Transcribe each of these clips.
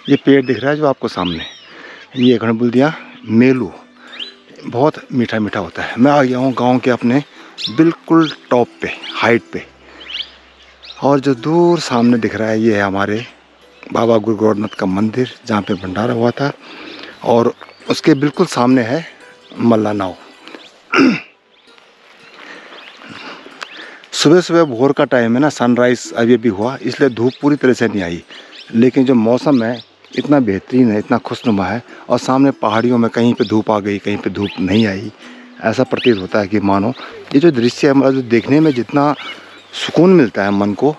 ये पेड़ दिख रहा है जो आपको सामने, ये गणबुल्दिया मेलू, बहुत मीठा मीठा होता है। मैं आ गया हूँ गांव के अपने बिल्कुल टॉप पे, हाइट पे। और जो दूर सामने दिख रहा है ये है हमारे बाबा गुरु गोरखनाथ का मंदिर, जहाँ पे भंडारा हुआ था। और उसके बिल्कुल सामने है मल्ला नाव। सुबह सुबह भोर का टाइम है ना, सनराइज़ अभी अभी हुआ, इसलिए धूप पूरी तरह से नहीं आई। लेकिन जो मौसम है इतना बेहतरीन है, इतना खुशनुमा है। और सामने पहाड़ियों में कहीं पे धूप आ गई, कहीं पे धूप नहीं आई। ऐसा प्रतीत होता है कि मानो ये जो दृश्य है, मतलब जो देखने में जितना सुकून मिलता है मन को,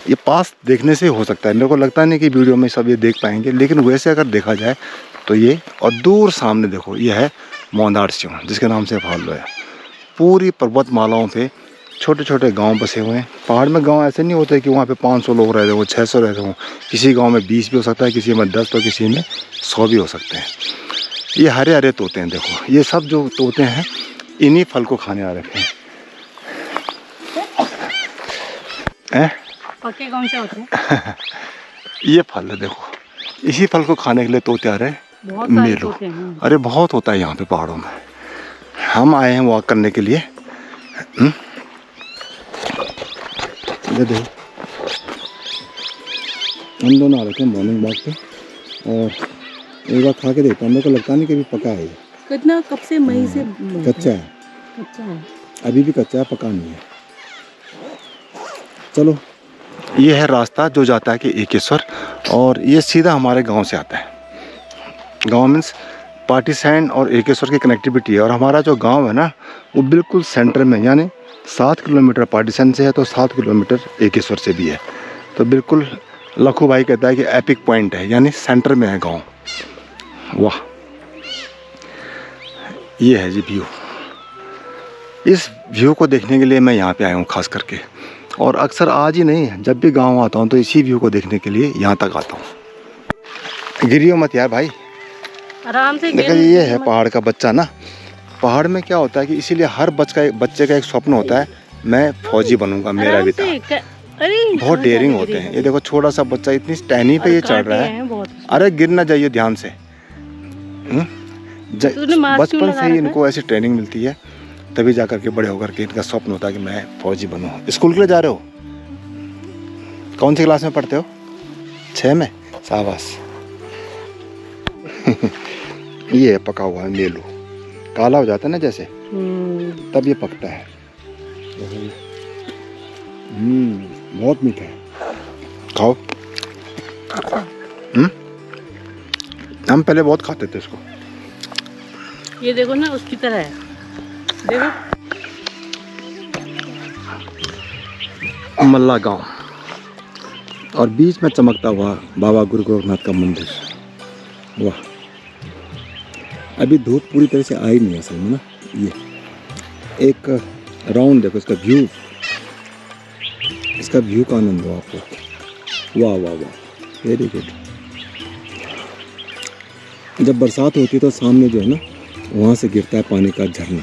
ये पास देखने से हो सकता है। मेरे को लगता नहीं कि वीडियो में सब ये देख पाएंगे, लेकिन वैसे अगर देखा जाए तो ये। और दूर सामने देखो, ये है मोंदार सिंह, जिसके नाम से फॉलो है। पूरी पर्वतमालाओं पे छोटे छोटे गांव बसे हुए हैं। पहाड़ में गांव ऐसे नहीं होते कि वहाँ पे 500 लोग रहते हो, 600 रहते हो। किसी गांव में 20 भी हो सकता है, किसी में 10 तो किसी में 100 भी हो सकते हैं। ये हरे हरे तोते हैं, देखो ये सब जो तोते हैं इन्हीं फल को खाने आ रखे हैं। पक्के कौन से होते हैं? ये फल है, देखो इसी फल को खाने के लिए तोते आ रहे हैं। बहुत सारे मेलो, तोते हैं। अरे बहुत होता है यहाँ पे पहाड़ों में। हम आए हैं वॉक करने के लिए। ये देखो, हम दोनों आ रखे हैं मॉर्निंग वॉक पे। और एक बार खा के देखता हूँ, मेरे को लगता नहीं कि अभी पका है। कितना कब से मई से कच्चा है, कच्चा है, अभी भी कच्चा है, पका नहीं है। चलो, ये है रास्ता जो जाता है कि एकेश्वर, और ये सीधा हमारे गांव से आता है। गांव मीन्स पाटीसैंड और एकेश्वर की कनेक्टिविटी है। और हमारा जो गांव है ना, वो बिल्कुल सेंटर में, यानी 7 किलोमीटर पाटीसैंड से है तो 7 किलोमीटर एकेश्वर से भी है। तो बिल्कुल लखू भाई कहता है कि एपिक पॉइंट है, यानी सेंटर में है गांव। वाह, ये है जी व्यू। इस व्यू को देखने के लिए मैं यहाँ पे आया हूँ खास करके। और अक्सर आज ही नहीं, जब भी गांव आता हूँ तो इसी व्यू को देखने के लिए यहाँ तक आता हूँ। गिरियो मत यार भाई, आराम से। देखो ये है पहाड़ का बच्चा ना। पहाड़ में क्या होता है कि इसीलिए हर बच्चे का एक स्वप्न होता है, मैं फौजी बनूंगा, मेरा भी था। अरे बहुत डेयरिंग होते हैं। ये देखो छोटा सा बच्चा इतनी टहनी पे ये चढ़ रहा है। अरे गिर ना जाइए, ध्यान से। बचपन से ही इनको ऐसी ट्रेनिंग मिलती है, तभी जाकर के बड़े होकर के इनका स्वप्न होता है कि मैं फौजी बनूं। स्कूल के लिए जा रहे हो? कौन सी क्लास में पढ़ते हो? 6 में? शाबाश। ये है पका हुआ है मेलू, काला हो जाता है ना जैसे, तब ये पकता है। बहुत मीठा है, खाओ। हम पहले बहुत खाते थे इसको। ये देखो ना, उसकी तरह है, देखो। मल्ला गांव, और बीच में चमकता हुआ बाबा गुरु गोरखनाथ का मंदिर। वाह, अभी धूप पूरी तरह से आई नहीं असल में ना। ये एक राउंड देखो, इसका व्यू, इसका व्यू का आनंद हो आपको। वाह वाह वाह, वेरी गुड। जब बरसात होती है तो सामने जो है ना, वहाँ से गिरता है पानी का झरना।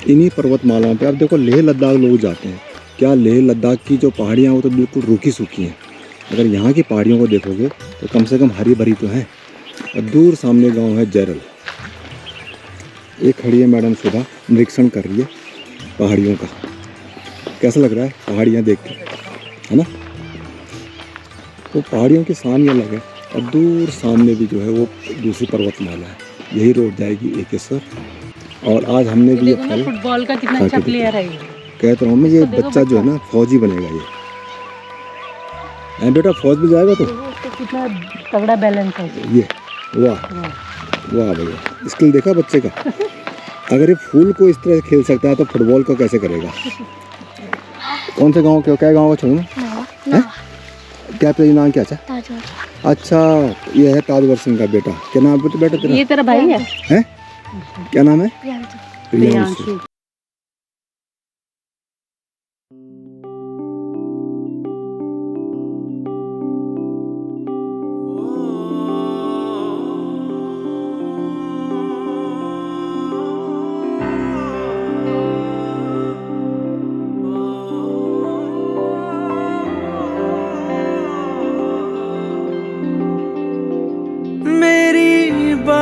इन्हीं पर्वतमालाओं पे आप देखो, लेह लद्दाख लोग जाते हैं। क्या लेह लद्दाख की जो पहाड़ियाँ वो तो बिल्कुल रूखी सूखी हैं। अगर यहाँ की पहाड़ियों को देखोगे तो कम से कम हरी भरी तो हैं। और दूर सामने गांव है जैरल। एक खड़ी है मैडम सुधा, निरीक्षण कर रही है पहाड़ियों का। कैसा लग रहा है पहाड़ियाँ देख के, है ना? तो पहाड़ियों की शान ही अलग है। और दूर सामने भी जो है वो दूसरी पर्वतमाला है। यही रोड जाएगी एकेश्वर। और आज हमने भी ये फल, फुटबॉल का कितना अच्छा प्लेयर है ये। कहता हूँ मैं, ये बच्चा जो है ना फौजी बनेगा। ये बेटा फौज में जाएगा तो कितना तगड़ा बैलेंस है ये। वाह वाह भैया, स्किल देखा बच्चे का। अगर ये फूल को इस तरह खेल सकता है तो फुटबॉल को कैसे करेगा। कौन से गांव के, क्या गांव का छोड़ू? क्या तेरा नाम क्या? अच्छा, ये है ताजवर सिंह का बेटा। क्या नाम है बेटा तेरा? ये तेरा भाई है? क्या नाम है? प्रियांशु।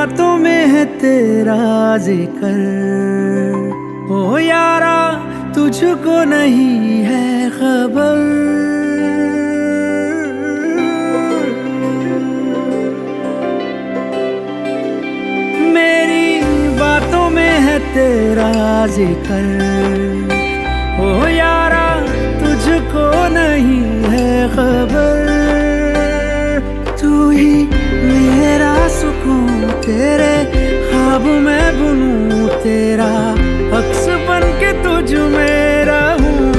बातों में है तेरा जिक्र, ओ यारा तुझको नहीं है खबर। मेरी बातों में है तेरा जिक्र, ओ यारा तुझको नहीं है खबर। तू ही मेरा सुकून, तेरे ख्वाब में बुनूं, तेरा अक्स बन के तुझ में रहूं।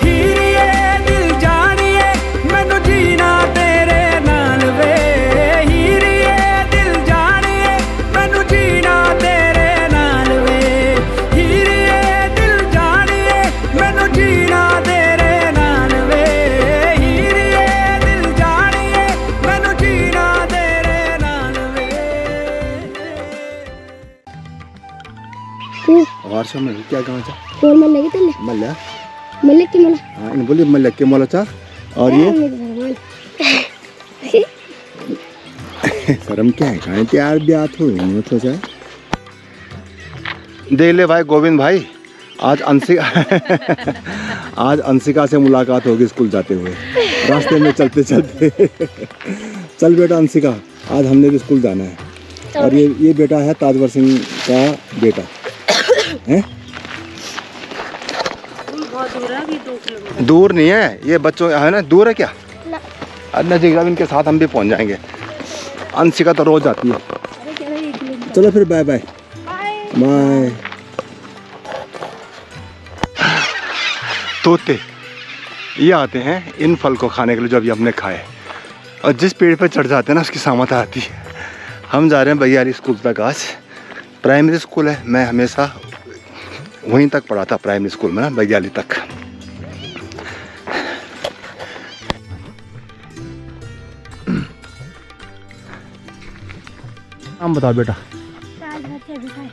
हीरिए दिल जानिए मैनू जीना तेरे नाल वे, हीरिए दिल जानिए मैनू जीना तेरे नाल वे, हीरिए दिल जानिए मैनू जीना तेरे नाल वे, हीरिए दिल जानिए मैनू जीना तेरे नाल वे। वर्ष में क्या गाँव चा और मल्ले के तले मल्ला मल्ले की मला हाँ इन बोलिए मल्ला के मोला चा। और ये शर्म क्या है कहाँ तैयार ब्यात हो तो चाहे दे ले भाई गोविंद भाई। आज अंशिका से मुलाकात होगी स्कूल जाते हुए रास्ते में चलते चलते। चल बेटा अंशिका, आज हमने भी स्कूल जाना है। और ये बेटा है ताजवर सिंह का बेटा है। बहुत दूर है, अभी 2 किलोमीटर दूर नहीं है, ये बच्चों है ना, दूर है क्या? नजीक, इनके साथ हम भी पहुंच जाएंगे। अंशिका तो रोज आती है। चलो फिर बाय बाय बाय। तोते ये आते हैं इन फल को खाने के लिए जो अभी हमने खाए, और जिस पेड़ पर चढ़ जाते हैं ना उसकी सामत आती है। हम जा रहे हैं बग्याली स्कूल तक। आज प्राइमरी स्कूल है, मैं हमेशा वहीं तक पढ़ा था प्राइमरी स्कूल में ना, बग्याली तक। नाम बताओ बेटा।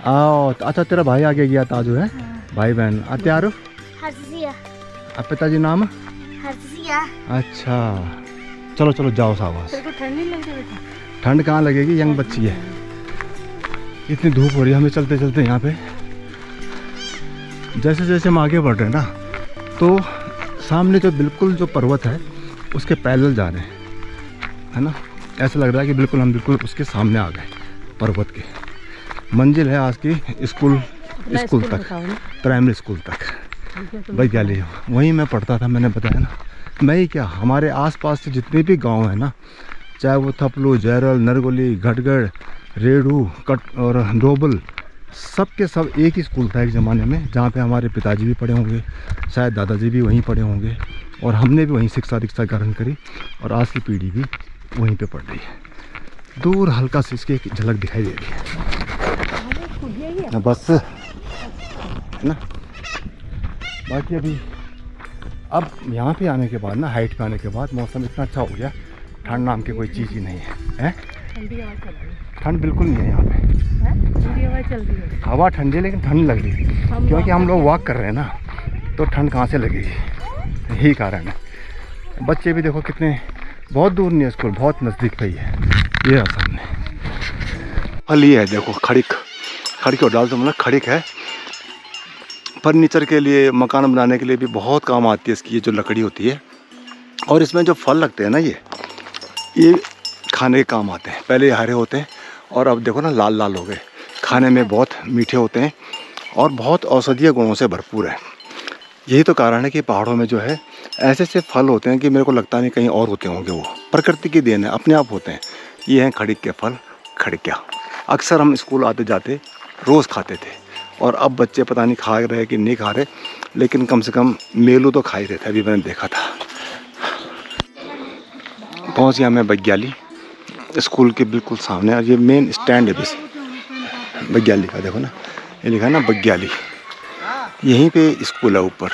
आओ, अच्छा तेरा भाई आगे गया ताजू है। भाई बहन आत्यारो अब पिताजी नाम हर्षिया। अच्छा चलो चलो जाओ साहब। तेरे को ठंड नहीं लगती बेटा? ठंड कहाँ लगेगी, यंग बच्ची है। इतनी धूप हो रही है हमें चलते चलते यहाँ पे। जैसे जैसे हम आगे बढ़ रहे हैं ना, तो सामने जो बिल्कुल जो पर्वत है उसके पैदल जा रहे हैं, है ना। ऐसा लग रहा है कि बिल्कुल हम बिल्कुल उसके सामने आ गए पर्वत के। मंजिल है आज की स्कूल तक, प्राइमरी स्कूल तक बग्याली। वहीं मैं पढ़ता था, मैंने बताया ना। मैं ही क्या, हमारे आसपास से जितने भी गांव हैं ना, चाहे वो थपलू, जैरल, नरगोली, घटगढ़, रेड़ू, कट और डोबल, सब के सब एक ही स्कूल था एक ज़माने में, जहाँ पे हमारे पिताजी भी पढ़े होंगे, शायद दादाजी भी वहीं पढ़े होंगे, और हमने भी वहीं शिक्षा दीक्षा ग्रहण करी, और आज की पीढ़ी भी वहीं पे पढ़ रही है। दूर हल्का से इसकी एक झलक दिखाई दे रही है बस, है ना। बाकी अभी अब यहाँ पे आने के बाद ना, हाइट पे आने के बाद मौसम इतना अच्छा हो गया, ठंड नाम की कोई चीज़ ही नहीं है। ठंडी हवा चल रही है। ठंड बिल्कुल नहीं है यहाँ पे। ठंडी हवा चल रही है। हवा ठंडी है लेकिन ठंड लग रही है, क्योंकि हम लोग वॉक कर रहे हैं ना, तो ठंड कहाँ से लगेगी, यही कारण है। बच्चे भी देखो कितने, बहुत दूर नहीं है स्कूल, बहुत नज़दीक पे ही है। ये है सामने फल, ये है देखो खड़िक। खड़िक और डाल तो मतलब खड़िक है, फर्नीचर के लिए, मकान बनाने के लिए भी बहुत काम आती है इसकी, ये जो लकड़ी होती है। और इसमें जो फल लगते हैं ना, ये खाने के काम आते हैं। पहले ये हरे होते हैं और अब देखो ना लाल लाल हो गए। खाने में बहुत मीठे होते हैं और बहुत औषधीय गुणों से भरपूर है। यही तो कारण है कि पहाड़ों में जो है ऐसे ऐसे फल होते हैं कि मेरे को लगता नहीं कहीं और होते होंगे। वो प्रकृति की देन है, अपने आप होते हैं। ये हैं खड़िक के फल, खड़िक्या। अक्सर हम स्कूल आते जाते रोज़ खाते थे, और अब बच्चे पता नहीं खा रहे कि नहीं खा रहे, लेकिन कम से कम मेलू तो खा ही रहे थे। अभी मैंने देखा था। पहुंच गया मैं बग्याली स्कूल के बिल्कुल सामने, और ये मेन स्टैंड है बस बग्याली का। देखो ना, ये लिखा है ना बग्याली, यहीं पे स्कूल है। ऊपर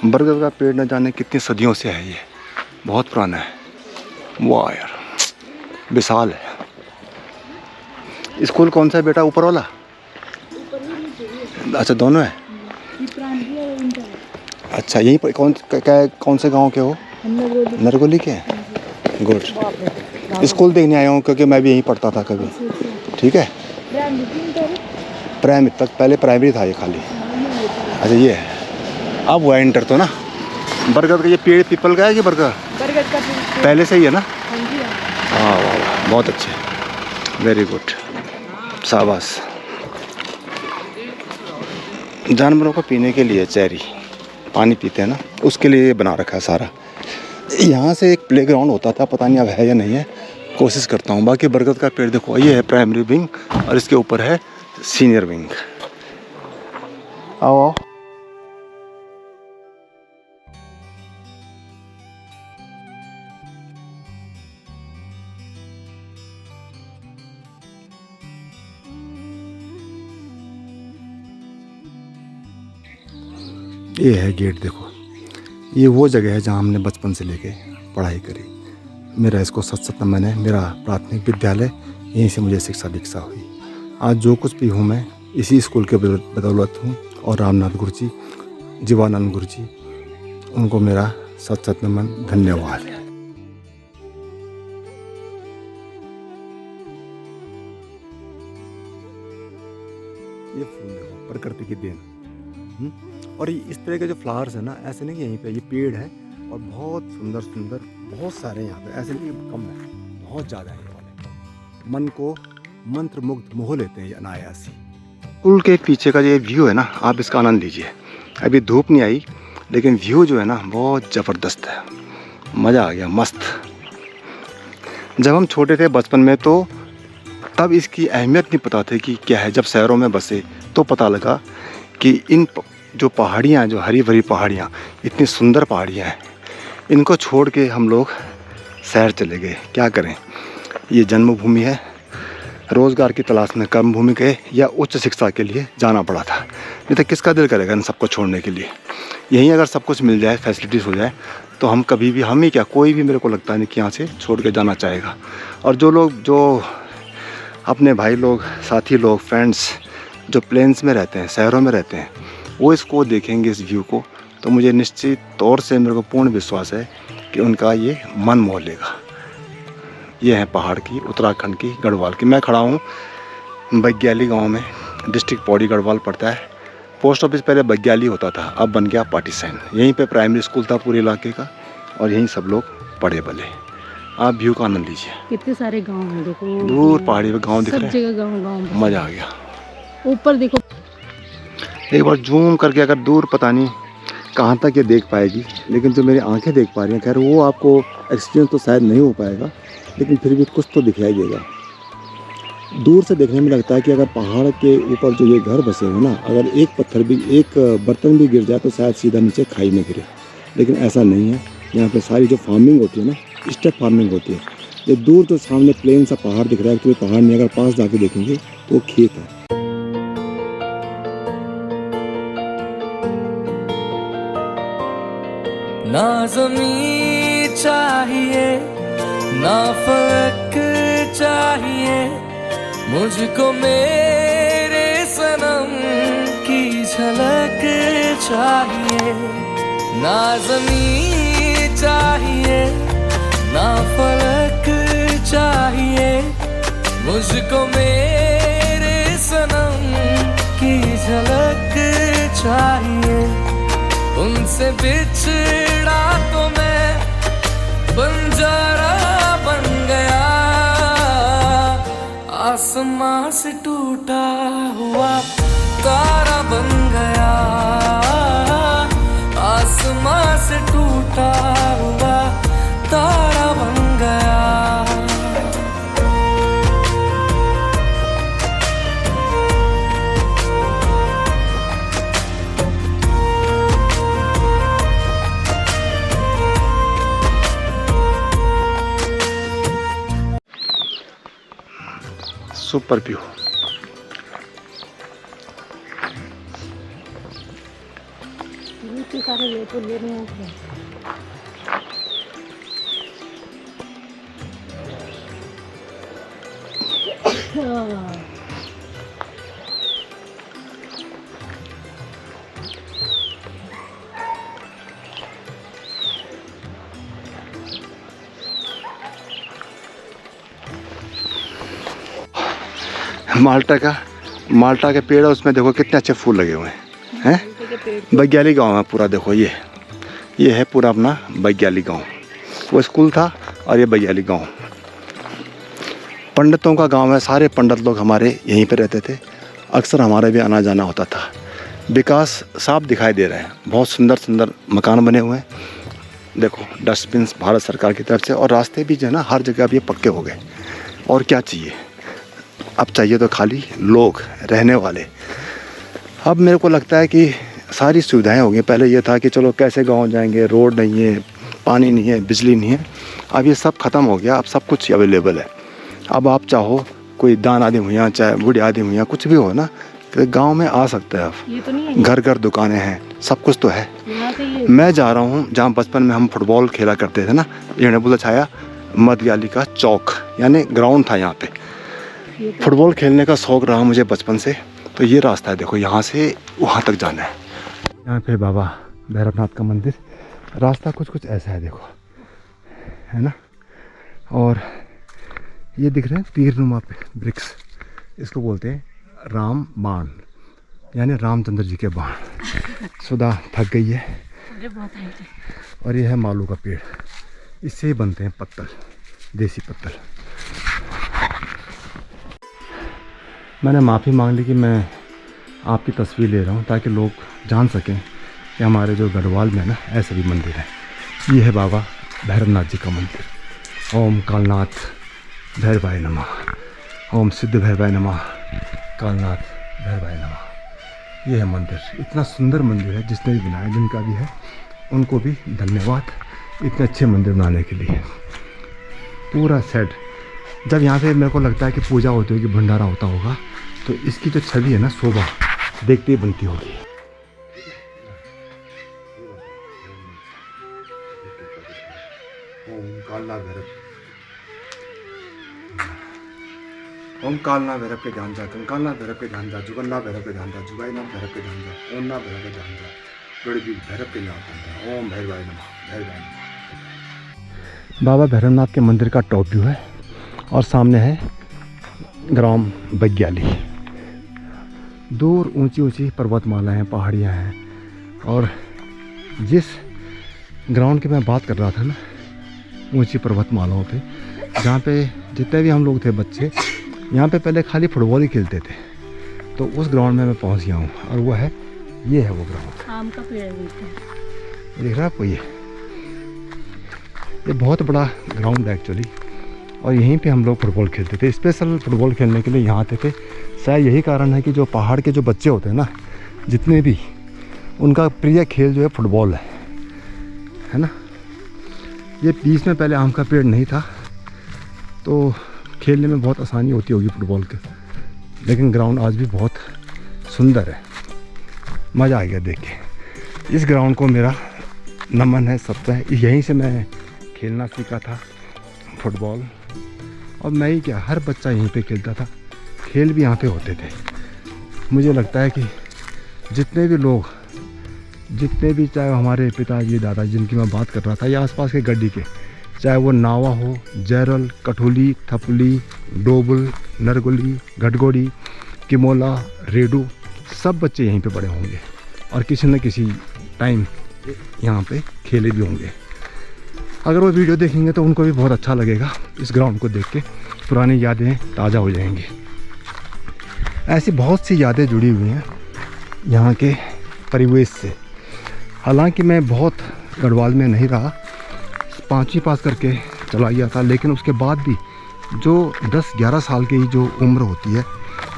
बरगद का पेड़ न जाने कितनी सदियों से है, ये बहुत पुराना है। वाह यार, विशाल है। स्कूल कौन सा है बेटा, ऊपर वाला? अच्छा दोनों है। अच्छा यहीं पर कौन से गांव के हो? नरगोली के हैं। गुड। स्कूल देखने आया हूँ क्योंकि मैं भी यहीं पढ़ता था कभी। ठीक है, प्राइमरी तक, पहले प्राइमरी था ये खाली। अच्छा ये है, अब हुआ इंटर तो ना। बरगद का ये पेड़ पीपल का है कि बरगद का पहले से ही है ना? हाँ जी हाँ। हाँ वाह वाह, बहुत अच्छे, वेरी गुड, शाबाश। जानवरों को पीने के लिए चेरी पानी पीते हैं ना, उसके लिए बना रखा है सारा। यहाँ से एक प्लेग्राउंड होता था, पता नहीं अब है या नहीं है, कोशिश करता हूँ। बाकी बरगद का पेड़ देखो, ये है प्राइमरी विंग और इसके ऊपर है सीनियर विंग। आओ आओ। ये है गेट देखो, ये वो जगह है जहाँ हमने बचपन से लेके पढ़ाई करी। मेरा इसको 7 मैंने मेरा प्राथमिक विद्यालय, यहीं से मुझे शिक्षा दीक्षा हुई। आज जो कुछ भी हूँ मैं इसी स्कूल के बदौलत हूँ। और रामनाथ गुरु जी, जीवानंद गुरु जी, उनको मेरा 7 नमन, धन्यवाद। ये फूल देखो, प्रकृति की देन। और इस तरह के जो फ्लावर्स है ना, ऐसे नहीं कि यहीं पे ये पेड़ है और बहुत सुंदर सुंदर बहुत सारे यहाँ पे, ऐसे नहीं कम है, बहुत ज़्यादा है ये वाले। मन को मंत्र मुग्ध मोह लेते हैं ये अनायासी। पुल के पीछे का जो व्यू है ना, आप इसका आनंद लीजिए। अभी धूप नहीं आई लेकिन व्यू जो है ना बहुत ज़बरदस्त है, मज़ा आ गया, मस्त। जब हम छोटे थे बचपन में तो तब इसकी अहमियत नहीं पता थी कि क्या है। जब शहरों में बसे तो पता लगा कि इन जो पहाड़ियाँ, जो हरी भरी पहाड़ियाँ, इतनी सुंदर पहाड़ियाँ हैं, इनको छोड़ के हम लोग शहर चले गए। क्या करें, ये जन्मभूमि है, रोज़गार की तलाश में कर्मभूमि गए या उच्च शिक्षा के लिए जाना पड़ा था। नहीं तो किसका दिल करेगा इन सबको छोड़ने के लिए। यहीं अगर सब कुछ मिल जाए, फैसिलिटीज़ हो जाए, तो हम कभी भी, हम ही क्या, कोई भी मेरे को लगता नहीं कि यहाँ से छोड़ के जाना चाहेगा। और जो लोग, जो अपने भाई लोग, साथी लोग, फ्रेंड्स जो प्लेन्स में रहते हैं, शहरों में रहते हैं, वो इसको देखेंगे, इस व्यू को, तो मुझे निश्चित तौर से, मेरे को पूर्ण विश्वास है कि उनका ये मन मोह लेगा। ये है पहाड़ की, उत्तराखंड की, गढ़वाल की। मैं खड़ा हूँ बग्याली गांव में, डिस्ट्रिक्ट पौड़ी गढ़वाल पड़ता है। पोस्ट ऑफिस पहले बग्याली होता था, अब बन गया पाटीसैन। यहीं पे प्राइमरी स्कूल था पूरे इलाके का और यहीं सब लोग पढ़े बले। आप व्यू का आनंद लीजिए। कितने सारे गांव हैं देखो, दूर पहाड़ी पे गाँव दिख रहे सब जगह गांव। मज़ा आ गया। ऊपर देखो, एक बार जूम करके, अगर दूर पता नहीं कहाँ तक ये देख पाएगी, लेकिन जो मेरी आंखें देख पा रही हैं, खैर वो आपको एक्सपीरियंस तो शायद नहीं हो पाएगा, लेकिन फिर भी कुछ तो दिखाई देगा। दूर से देखने में लगता है कि अगर पहाड़ के ऊपर जो ये घर बसे हुए ना, अगर एक पत्थर भी, एक बर्तन भी गिर जाए तो शायद सीधा नीचे खाई में गिरे, लेकिन ऐसा नहीं है। यहाँ पे सारी जो फार्मिंग होती है ना, स्टेप फार्मिंग होती है। ये दूर जो सामने प्लेन सा पहाड़ दिख रहा है, तो ये पहाड़ नहीं, अगर पास जाके देखेंगे तो वो खेत है। ना ज़मीं चाहिए ना फलक चाहिए, मुझको मेरे सनम की झलक चाहिए। ना ज़मीं चाहिए ना फलक चाहिए, मुझको मेरे सनम की झलक चाहिए। उनसे बिछड़ा तो मैं बंजारा बन गया, आसमां से टूटा हुआ तारा बन गया, आसमां से टूटा हुआ तारा बन गया। Super view. इतने सारे ले तो ले रहे हैं। माल्टा के पेड़ है, उसमें देखो कितने अच्छे फूल लगे हुए हैं। बग्याली गांव है पूरा, देखो ये है पूरा अपना बग्याली गांव। वो स्कूल था और ये बग्याली गांव पंडितों का गांव है। सारे पंडित लोग हमारे यहीं पे रहते थे। अक्सर हमारा भी आना जाना होता था। विकास साफ दिखाई दे रहा है, बहुत सुंदर सुंदर मकान बने हुए हैं। देखो डस्टबिन भारत सरकार की तरफ से, और रास्ते भी जो है ना हर जगह अब ये पक्के हो गए। और क्या चाहिए, अब चाहिए तो खाली लोग रहने वाले। अब मेरे को लगता है कि सारी सुविधाएं हो गई। पहले ये था कि चलो कैसे गांव जाएंगे, रोड नहीं है, पानी नहीं है, बिजली नहीं है। अब ये सब ख़त्म हो गया, अब सब कुछ अवेलेबल है। अब आप चाहो कोई दान आदमी हुआ, चाहे बूढ़े आदमी हुआ, कुछ भी हो ना, गांव में आ सकता है। अब ये तो नहीं है, घर घर दुकानें हैं, सब कुछ तो है। यहाँ से ये मैं जा रहा हूँ जहाँ बचपन में हम फुटबॉल खेला करते थे ना, ये बोला छाया मदयाली का चौक, यानी ग्राउंड था यहाँ पे। फुटबॉल खेलने का शौक़ रहा मुझे बचपन से। तो ये रास्ता है, देखो यहाँ से वहाँ तक जाना है। यहाँ पे बाबा भैरवनाथ का मंदिर, रास्ता कुछ ऐसा है, देखो है ना। और ये दिख रहे हैं तीरनुमा पे वृक्ष, इसको बोलते हैं राम बाण, यानी रामचंद्र जी के बाण। सुधा थक गई है। और ये है मालू का पेड़, इससे ही बनते हैं पत्तल, देसी पत्तल। मैंने माफ़ी मांग ली कि मैं आपकी तस्वीर ले रहा हूँ, ताकि लोग जान सकें कि हमारे जो गढ़वाल में ना ऐसे भी मंदिर है। ये है बाबा भैरवनाथ जी का मंदिर। ओम कालनाथ भैरवाय नमः, ओम सिद्ध भैरवाय नमः, कालनाथ भैरवाय नमः। ये है मंदिर। इतना सुंदर मंदिर है, जिसने भी बनाया, जिनका भी है उनको भी धन्यवाद, इतने अच्छे मंदिर बनाने के लिए। पूरा सेट, जब यहाँ पे मेरे को लगता है कि पूजा होती होगी, भंडारा होता होगा, तो इसकी जो छवि है ना, शोभा देखते ही बनती होगी। ओम कालनाथ भैरव, ओम कालनाथ भैरव के ध्यान जा, कंकालनाथ भैरव के ध्यान जा, जुगन्नाथ भैरव के ध्यान जा, जुगाईनाथ भैरव के ध्यान जा, ओमनाथ भैरव के ध्यान जा, गढ़बी भैरव के ध्यान जा। ओम भैरवाय नमः, भैरवाय नमः। बाबा भैरवनाथ के मंदिर का टॉप व्यू है, और सामने है ग्राम बग्याली। दूर ऊंची ऊंची पर्वतमालाएं हैं, पहाड़ियां हैं। और जिस ग्राउंड की मैं बात कर रहा था ना, ऊंची पर्वतमालाओं पे, जहाँ पे जितने भी हम लोग थे बच्चे, यहाँ पे पहले खाली फुटबॉल ही खेलते थे। तो उस ग्राउंड में मैं पहुँच गया हूँ, और वो है, ये है वो ग्राउंड। आम का पेड़ है, देख रहा है आपको, ये बहुत बड़ा ग्राउंड है एक्चुअली। और यहीं पे हम लोग फुटबॉल खेलते थे, स्पेशल फुटबॉल खेलने के लिए यहाँ आते थे। शायद यही कारण है कि जो पहाड़ के जो बच्चे होते हैं ना, जितने भी, उनका प्रिय खेल जो है फुटबॉल है ना। ये बीच में पहले आम का पेड़ नहीं था, तो खेलने में बहुत आसानी होती होगी फुटबॉल के, लेकिन ग्राउंड आज भी बहुत सुंदर है। मज़ा आ गया देख के। इस ग्राउंड को मेरा नमन है सबसे। यहीं से मैं खेलना सीखा था फुटबॉल, और मैं ही क्या, हर बच्चा यहीं पे खेलता था। खेल भी यहाँ पे होते थे। मुझे लगता है कि जितने भी लोग, जितने भी, चाहे हमारे पिताजी दादाजी जिनकी मैं बात कर रहा था, या आसपास के गड्डी के, चाहे वो नावा हो, जैरल, कठोली, थपली, डोबल, नरगुली, गटगोड़ी, किमोला, रेडू, सब बच्चे यहीं पे बड़े होंगे, और किसी न किसी टाइम यहाँ पे खेले भी होंगे। अगर वो वीडियो देखेंगे तो उनको भी बहुत अच्छा लगेगा। इस ग्राउंड को देख के पुरानी यादें ताज़ा हो जाएंगी। ऐसी बहुत सी यादें जुड़ी हुई हैं यहाँ के परिवेश से। हालांकि मैं बहुत गढ़वाल में नहीं रहा, 5वीं पास करके चला गया था, लेकिन उसके बाद भी जो 10-11 साल की जो उम्र होती है,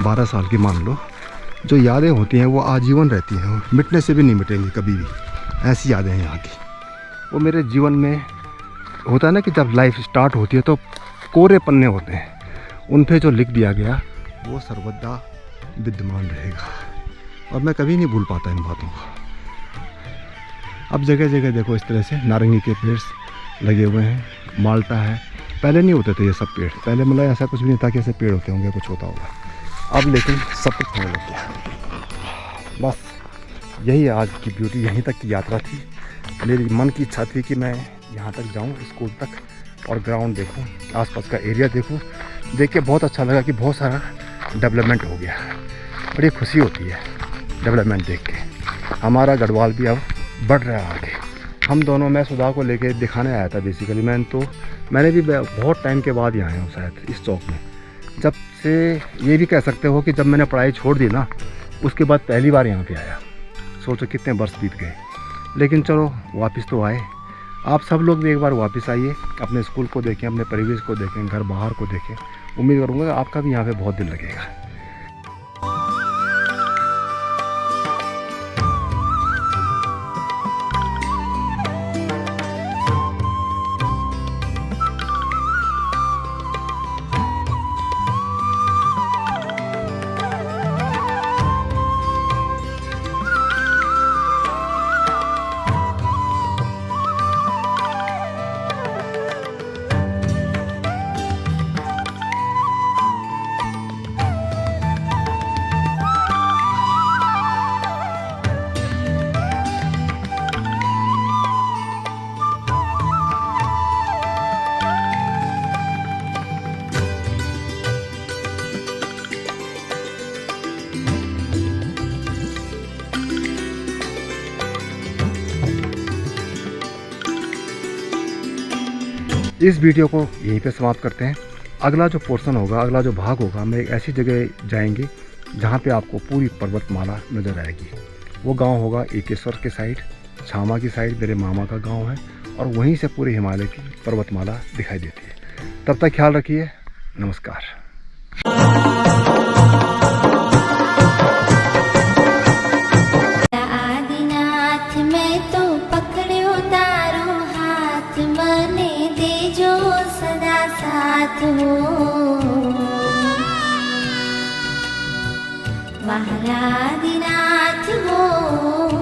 12 साल की मान लो, जो यादें होती हैं वो आजीवन रहती हैं, मिटने से भी नहीं मिटेंगी कभी भी। ऐसी यादें हैं यहाँ की। वो मेरे जीवन में होता है ना कि जब लाइफ स्टार्ट होती है तो कोरे पन्ने होते हैं, उन पे जो लिख दिया गया वो सर्वदा विद्यमान रहेगा, और मैं कभी नहीं भूल पाता इन बातों को। अब जगह जगह देखो इस तरह से नारंगी के पेड़ लगे हुए हैं, माल्टा है। पहले नहीं होते थे ये सब पेड़, पहले मतलब ऐसा कुछ भी नहीं था कि ऐसे पेड़ होते होंगे, कुछ होता होगा। अब लेकिन सब कुछ होने लग गया। बस यही आज की ब्यूटी, यहीं तक की यात्रा थी। मेरी मन की इच्छा थी कि मैं यहाँ तक जाऊँ, स्कूल तक, और ग्राउंड देखूँ, आसपास का एरिया देखूँ। देख के बहुत अच्छा लगा कि बहुत सारा डेवलपमेंट हो गया है। बड़ी खुशी होती है डेवलपमेंट देख के। हमारा गढ़वाल भी अब बढ़ रहा है आगे। हम दोनों, मैं सुधा को लेके दिखाने आया था बेसिकली। मैंने भी बहुत टाइम के बाद ही आया हूँ शायद इस चौक में। जब से ये भी कह सकते हो कि जब मैंने पढ़ाई छोड़ दी ना, उसके बाद पहली बार यहाँ पे आया। सोचो कितने वर्ष बीत गए, लेकिन चलो वापस तो आए। आप सब लोग भी एक बार वापस आइए, अपने स्कूल को देखें, अपने परिवेश को देखें, घर बाहर को देखें। उम्मीद करूँगा आपका भी यहाँ पे बहुत दिल लगेगा। इस वीडियो को यहीं पे समाप्त करते हैं। अगला जो पोर्शन होगा, अगला जो भाग होगा, हम एक ऐसी जगह जाएंगे जहाँ पे आपको पूरी पर्वतमाला नज़र आएगी। वो गांव होगा एकेश्वर के साइड, छामा की साइड मेरे मामा का गांव है, और वहीं से पूरे हिमालय की पर्वतमाला दिखाई देती है। तब तक ख्याल रखिए। नमस्कार। आदिनाथ मैं तो पकड़ो तारो हाथ, मने दे जो सदा साथ हो। महारादिनाथ हो।